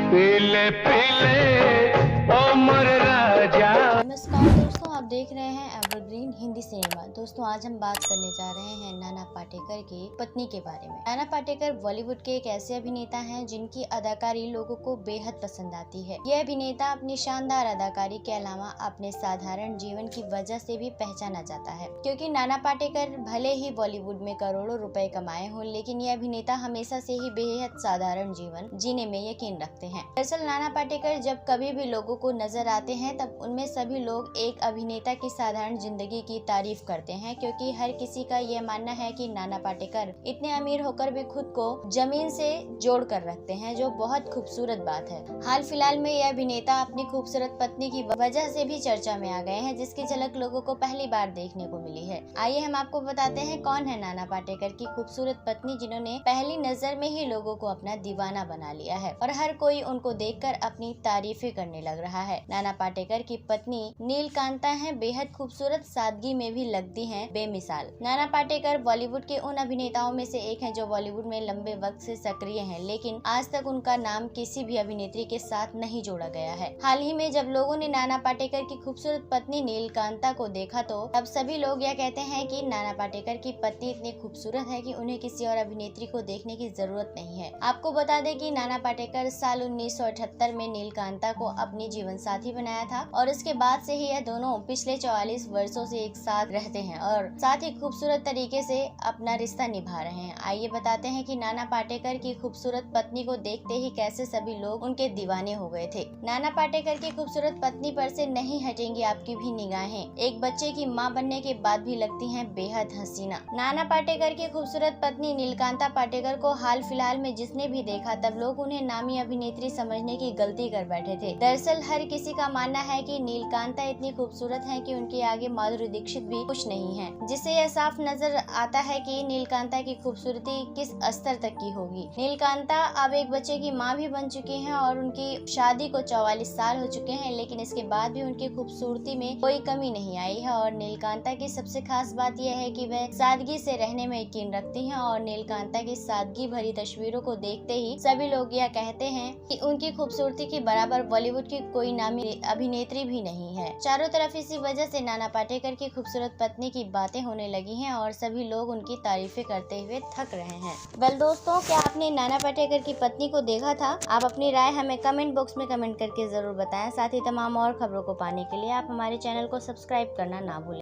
पीले पीले ओ मोर राजा। नमस्कार दोस्तों, आप देख रहे हैं एवरग्रीन हिंदी सिनेमा। दोस्तों, आज हम बात करने जा रहे हैं नाना पाटेकर की पत्नी के बारे में। नाना पाटेकर बॉलीवुड के एक ऐसे अभिनेता हैं जिनकी अदाकारी लोगों को बेहद पसंद आती है। ये अभिनेता अपनी शानदार अदाकारी के अलावा अपने साधारण जीवन की वजह से भी पहचाना जाता है, क्योंकि नाना पाटेकर भले ही बॉलीवुड में करोड़ों रुपए कमाए हों, लेकिन ये अभिनेता हमेशा से ही बेहद साधारण जीवन जीने में यकीन रखते हैं। दरअसल नाना पाटेकर जब कभी भी लोगों को नजर आते हैं, तब उनमें सभी लोग एक अभिनेता की साधारण जिंदगी की तारीफ करते हैं, क्योंकि हर किसी का ये मानना है कि नाना पाटेकर इतने अमीर होकर भी खुद को जमीन से जोड़ कर रखते हैं, जो बहुत खूबसूरत बात है। हाल फिलहाल में यह अभिनेता अपनी खूबसूरत पत्नी की वजह से भी चर्चा में आ गए हैं, जिसकी झलक लोगों को पहली बार देखने को मिली है। आइए हम आपको बताते हैं कौन है नाना पाटेकर की खूबसूरत पत्नी, जिन्होंने पहली नजर में ही लोगों को अपना दीवाना बना लिया है और हर कोई उनको देखकर अपनी तारीफें करने लग रहा है। नाना पाटेकर की पत्नी नीलकांता हैं, बेहद खूबसूरत, सादगी में भी लगती हैं बेमिसाल। नाना पाटेकर बॉलीवुड के उन अभिनेताओं में से एक हैं जो बॉलीवुड में लंबे वक्त से सक्रिय हैं, लेकिन आज तक उनका नाम किसी भी अभिनेत्री के साथ नहीं जोड़ा गया है। हाल ही में जब लोगों ने नाना पाटेकर की खूबसूरत पत्नी नीलकांता को देखा, तो तब सभी लोग यह कहते हैं कि नाना पाटेकर की पत्नी इतनी खूबसूरत है कि उन्हें किसी और अभिनेत्री को देखने की जरूरत नहीं है। आपको बता दें कि नाना पाटेकर साल 1978 में नीलकांता को अपनी जीवन साथी बनाया था और उसके बाद से ही यह दोनों पिछले 44 वर्षों से एक साथ रहते हैं और साथ ही खूबसूरत तरीके से अपना रिश्ता निभा रहे हैं। आइए बताते हैं कि नाना पाटेकर की खूबसूरत पत्नी को देखते ही कैसे सभी लोग उनके दीवाने हो गए थे। नाना पाटेकर की खूबसूरत पत्नी पर से नहीं हटेंगी आपकी भी निगाहें। एक बच्चे की मां बनने के बाद भी लगती हैं बेहद हसीना। नाना पाटेकर की खूबसूरत पत्नी नीलकांता पाटेकर को हाल फिलहाल में जिसने भी देखा, तब लोग उन्हें नामी अभिनेत्री समझने की गलती कर बैठे थे। दरअसल हर किसी का मानना है कि नीलकांता इतनी खूबसूरत हैं कि उनके आगे माधुरी दीक्षित भी कुछ नहीं है, जिससे यह साफ नजर आता है कि नीलकांता की खूबसूरती किस स्तर तक की होगी। नीलकांता अब एक बच्चे की मां भी बन चुकी हैं और उनकी शादी को 44 साल हो चुके हैं, लेकिन इसके बाद भी उनकी खूबसूरती में कोई कमी नहीं आई है। और नीलकांता की सबसे खास बात यह है कि वह सादगी से रहने में यकीन रखती हैं और नीलकांता की सादगी भरी तस्वीरों को देखते ही सभी लोग यह कहते हैं कि उनकी खूबसूरती के बराबर बॉलीवुड की कोई नामी अभिनेत्री भी नहीं है। चारों तरफ इसी वजह से नाना पाटेकर की खूबसूरत पत्नी की बातें होने लगी हैं और सभी लोग उनकी तारीफें करते हुए थक रहे हैं। वेल दोस्तों, क्या आपने नाना पाटेकर की पत्नी को देखा था? आप अपनी राय हमें कमेंट बॉक्स में कमेंट करके जरूर बताएं। साथ ही तमाम और खबरों को पाने के लिए आप हमारे चैनल को सब्सक्राइब करना ना भूलें।